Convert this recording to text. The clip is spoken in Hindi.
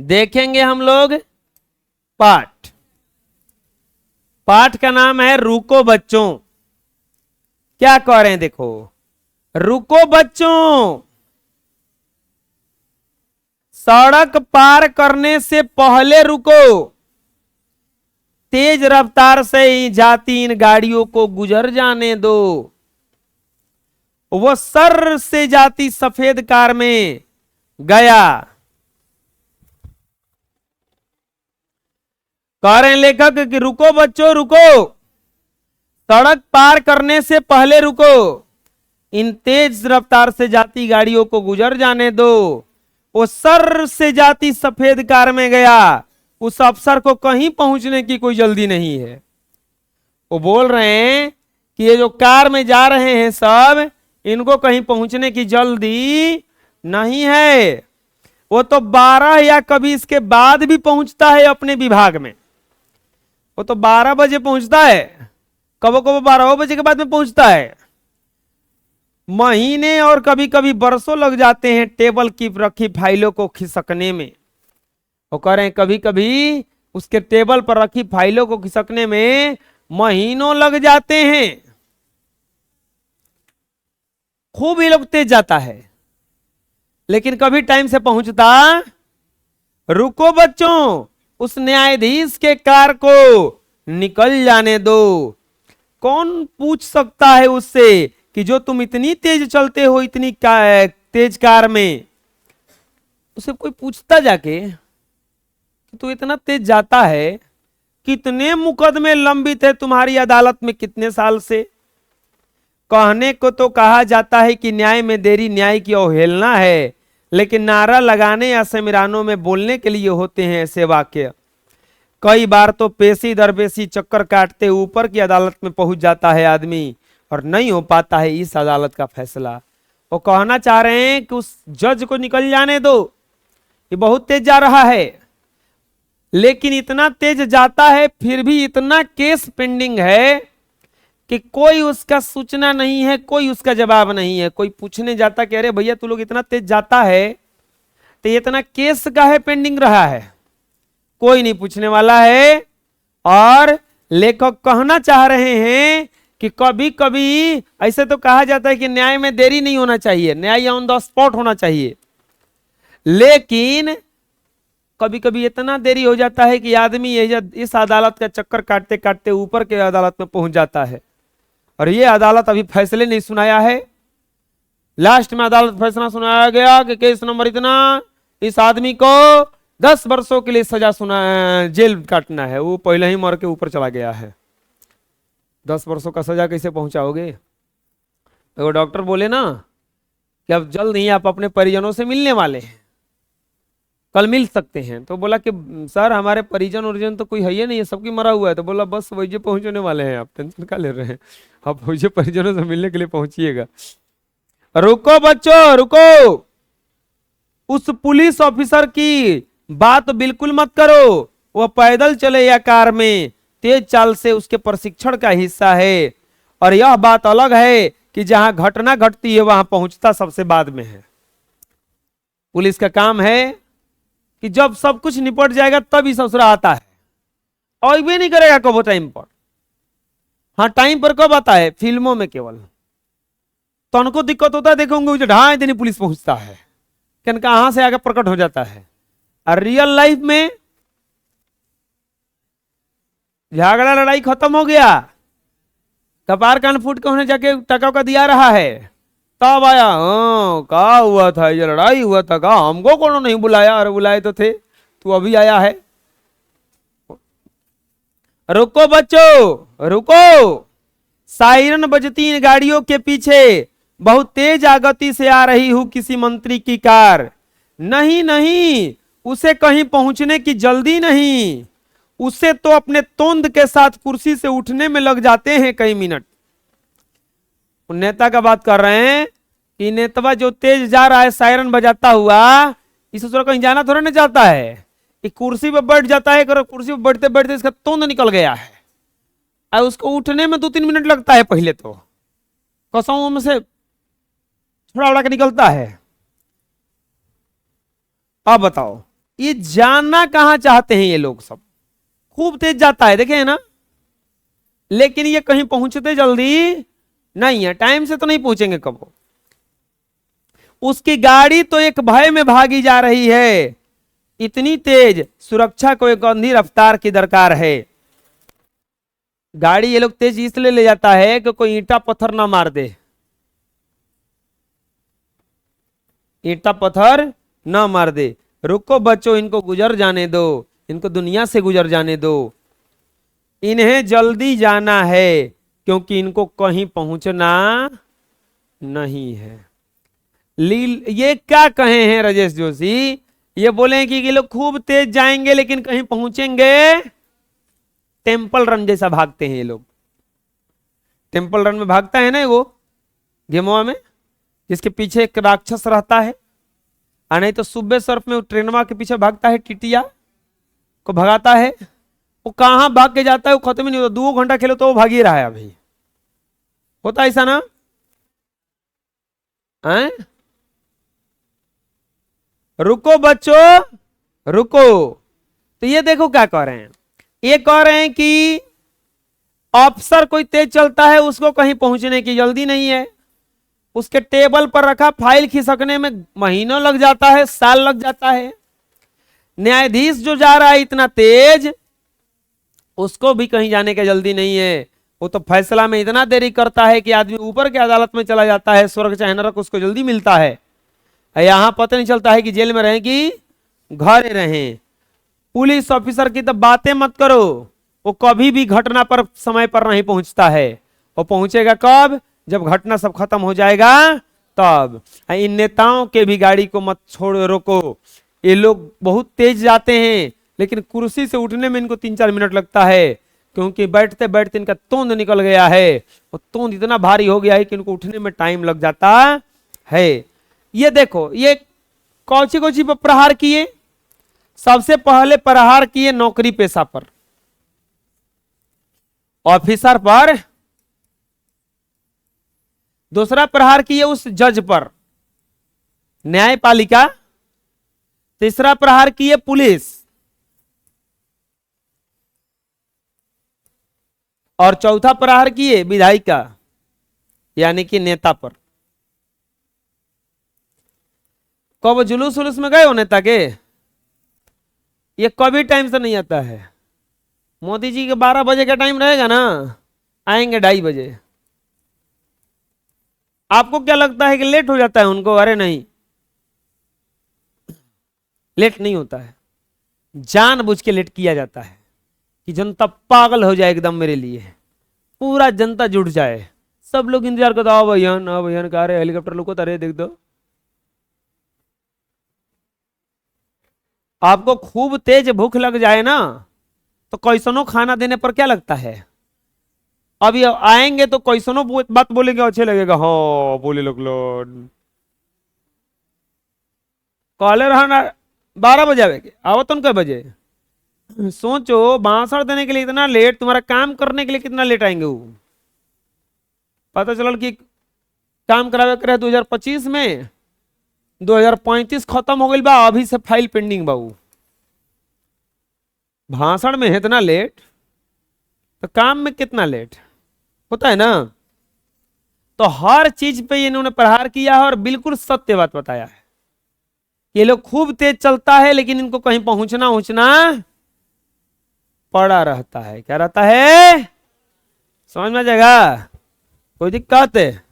देखेंगे हम लोग पाठ। पाठ का नाम है रुको बच्चों। क्या कह रहे हैं देखो, रुको बच्चों, सड़क पार करने से पहले रुको, तेज रफ्तार से ही जाती इन गाड़ियों को गुजर जाने दो। वो सर से जाती सफेद कार में गया। कह रहे हैं लेखक कि रुको बच्चों रुको, सड़क पार करने से पहले रुको, इन तेज रफ्तार से जाती गाड़ियों को गुजर जाने दो। वो सर से जाती सफेद कार में गया। उस अफसर को कहीं पहुंचने की कोई जल्दी नहीं है। वो बोल रहे हैं कि ये जो कार में जा रहे हैं सब, इनको कहीं पहुंचने की जल्दी नहीं है। वो तो 12 या कभी इसके बाद भी पहुंचता है अपने विभाग में। वो तो 12 बजे पहुंचता है, कबो कबो 12 बजे के बाद में पहुंचता है। महीने और कभी कभी बरसों लग जाते हैं टेबल की रखी फाइलों को खिसकने में। वो कह रहे हैं कभी कभी उसके टेबल पर रखी फाइलों को खिसकने में महीनों लग जाते हैं। खूब ये लोग तेज जाता है, लेकिन कभी टाइम से पहुंचता। रुको बच्चों, उस न्यायाधीश के कार को निकल जाने दो। कौन पूछ सकता है उससे कि जो तुम इतनी तेज चलते हो, इतनी तेज कार में, उसे कोई पूछता जाके कि तू इतना तेज जाता है, कितने मुकदमे लंबित है तुम्हारी अदालत में, कितने साल से। कहने को तो कहा जाता है कि न्याय में देरी न्याय की अवहेलना है, लेकिन नारा लगाने या सेमिनारों में बोलने के लिए होते हैं ऐसे वाक्य। कई बार तो पेशी दर पेशी चक्कर काटते ऊपर की अदालत में पहुंच जाता है आदमी, और नहीं हो पाता है इस अदालत का फैसला। वो कहना चाह रहे हैं कि उस जज को निकल जाने दो, ये बहुत तेज जा रहा है। लेकिन इतना तेज जाता है फिर भी इतना केस पेंडिंग है कि कोई उसका सूचना नहीं है, कोई उसका जवाब नहीं है। कोई पूछने जाता कि अरे भैया तू लोग इतना तेज जाता है तो इतना केस का है पेंडिंग रहा है, कोई नहीं पूछने वाला है। और लेखक कहना चाह रहे हैं कि कभी कभी ऐसे तो कहा जाता है कि न्याय में देरी नहीं होना चाहिए, न्याय ऑन द स्पॉट होना चाहिए, लेकिन कभी कभी इतना देरी हो जाता है कि आदमी इस अदालत का चक्कर काटते काटते ऊपर के अदालत में पहुंच जाता है, और ये अदालत अभी फैसले नहीं सुनाया है। लास्ट में अदालत फैसला सुनाया गया कि केस नंबर इतना, इस आदमी को 10 वर्षों के लिए सजा जेल काटना है। वो पहले ही मर के ऊपर चला गया है, 10 वर्षों का सजा कैसे पहुंचाओगे। तो डॉक्टर बोले ना कि अब जल्द ही आप अपने परिजनों से मिलने वाले हैं, कल मिल सकते हैं। तो बोला कि सर हमारे परिजन उरिजन तो कोई है ही नहीं है, सबकी मरा हुआ है। तो बोला बस वही पहुंचने वाले हैं, आप टेंशन क्या ले रहे हैं, आप वही परिजनों से मिलने के लिए पहुंचिएगा। रुको बच्चों रुको, उस पुलिस ऑफिसर की बात बिल्कुल मत करो। वह पैदल चले या कार में, तेज चाल से उसके प्रशिक्षण का हिस्सा है। और यह बात अलग है कि जहां घटना घटती है वहां पहुंचता सबसे बाद में है। पुलिस का काम है कि जब सब कुछ निपट जाएगा तब ही ससुरा आता है, और भी नहीं करेगा कब टाइम पर। हाँ टाइम पर कब आता है, फिल्मों में केवल। तो उनको दिक्कत होता है, देखोगे ढाई दिन पुलिस पहुंचता है, कहां से आगे प्रकट हो जाता है। और रियल लाइफ में झगड़ा लड़ाई खत्म हो गया, कपार कान फूट के उन्हें जाके टका का दिया रहा है, तब आया क्या हुआ था, ये लड़ाई हुआ था, कहा हमको कौन नहीं बुलाया, अरे बुलाए तो थे, तू अभी आया है। रुको बच्चों रुको, सायरन बजती इन गाड़ियों के पीछे बहुत तेज गति से आ रही हूं किसी मंत्री की कार। नहीं नहीं, उसे कहीं पहुंचने की जल्दी नहीं, उसे तो अपने तोंद के साथ कुर्सी से उठने में लग जाते हैं कई मिनट। नेता का बात कर रहे हैं कि नेता जो तेज जा रहा है सायरन बजाता हुआ, इस कहीं जाना थोड़ा नहीं चाहता है, कि कुर्सी पर बैठ जाता है, कुर्सी पर बैठते बैठते इसका तोंद निकल गया है, और उसको उठने में 2-3 मिनट लगता है। पहले तो कसों में से थोड़ा उड़ा के निकलता है। अब बताओ ये जानना कहां चाहते हैं ये लोग सब। खूब तेज जाता है, देखे है ना, लेकिन ये कहीं पहुंचते जल्दी नहीं है, टाइम से तो नहीं पहुंचेंगे कब। उसकी गाड़ी तो एक भय में भागी जा रही है, इतनी तेज, सुरक्षा को एक अंधी रफ्तार की दरकार है। गाड़ी ये लोग तेज इसलिए ले जाता है कि कोई ईंटा पत्थर ना मार दे, ईंटा पत्थर ना मार दे। रुको बच्चों, इनको गुजर जाने दो, इनको दुनिया से गुजर जाने दो। इन्हें जल्दी जाना है क्योंकि इनको कहीं पहुंचना नहीं है। लील ये क्या कहे हैं राजेश जोशी, ये बोले कि ये लोग खूब तेज जाएंगे लेकिन कहीं पहुंचेंगे, टेंपल रन जैसा भागते हैं ये लोग। टेंपल रन में भागता है ना वो गेमवा में, जिसके पीछे एक राक्षस रहता है, और नहीं तो सुबह सर्फ में ट्रेनवा के पीछे भागता है, टिटिया को भगाता है। वो कहां भाग के जाता है वो खत्म ही नहीं होता, 2 घंटा खेलो तो वो भाग ही रहा है। अभी होता ऐसा ना है? रुको बच्चों रुको। तो ये देखो क्या कह रहे हैं, ये कह रहे हैं कि अफसर कोई तेज चलता है, उसको कहीं पहुंचने की जल्दी नहीं है, उसके टेबल पर रखा फाइल खिसकने में महीनों लग जाता है, साल लग जाता है। न्यायाधीश जो जा रहा है इतना तेज, उसको भी कहीं जाने की जल्दी नहीं है। वो तो फैसला में इतना देरी करता है कि आदमी ऊपर की अदालत में चला जाता है, स्वर्ग चाहे नरक उसको जल्दी मिलता है। यहां पता नहीं चलता है कि जेल में रहें कि घर रहें। पुलिस ऑफिसर की तो बातें मत करो, वो कभी भी घटना पर समय पर नहीं पहुंचता है। वो पहुंचेगा कब, जब घटना सब खत्म हो जाएगा तब। इन नेताओं के भी गाड़ी को मत छोड़ रोको, ये लोग बहुत तेज जाते हैं लेकिन कुर्सी से उठने में इनको 3-4 मिनट लगता है, क्योंकि बैठते बैठते इनका तोंद निकल गया है। वो तोंद इतना भारी हो गया है कि इनको उठने में टाइम लग जाता है। ये देखो, ये कौची कौची पर प्रहार किए। सबसे पहले प्रहार किए नौकरी पेशा पर, ऑफिसर पर। दूसरा प्रहार किए उस जज पर, न्यायपालिका। तीसरा प्रहार किए पुलिस, और चौथा प्रहार किए विधायिका यानी कि नेता पर। कब जुलूस उलूस में गए हो नेता के? ये कभी टाइम से नहीं आता है। मोदी जी के 12 बजे का टाइम रहेगा ना, आएंगे 2:30 बजे। आपको क्या लगता है कि लेट हो जाता है उनको? अरे नहीं, लेट नहीं होता है, जानबूझ के लेट किया जाता है कि जनता पागल हो जाए एकदम मेरे लिए, पूरा जनता जुट जाए, सब लोग इंतजार करते, आओ भैया कह रहे हेलीकॉप्टर लोग को, अरे देख दो। आपको खूब तेज भूख लग जाए ना, तो कैसनो खाना देने पर क्या लगता है, अब ये आएंगे तो कैसनो बात बोलेंगे, अच्छे लगेगा। हाँ बोले लोग कॉलर रहना 12 बजे आवेगे, आओ तुम कै बजे? सोचो, भाषण देने के लिए इतना लेट, तुम्हारा काम करने के लिए कितना लेट आएंगे वो। पता चल कि काम करावे करे 2025 में, 2035 खत्म हो गई बा, अभी से फाइल पेंडिंग बा। भाषण में है इतना लेट, तो काम में कितना लेट होता है ना। तो हर चीज पे इन्होंने प्रहार किया है और बिल्कुल सत्य बात बताया है। ये लोग खूब तेज चलता है लेकिन इनको कहीं पहुंचना पड़ा रहता है। क्या रहता है? समझ में आ जाएगा? कोई दिक्कत है?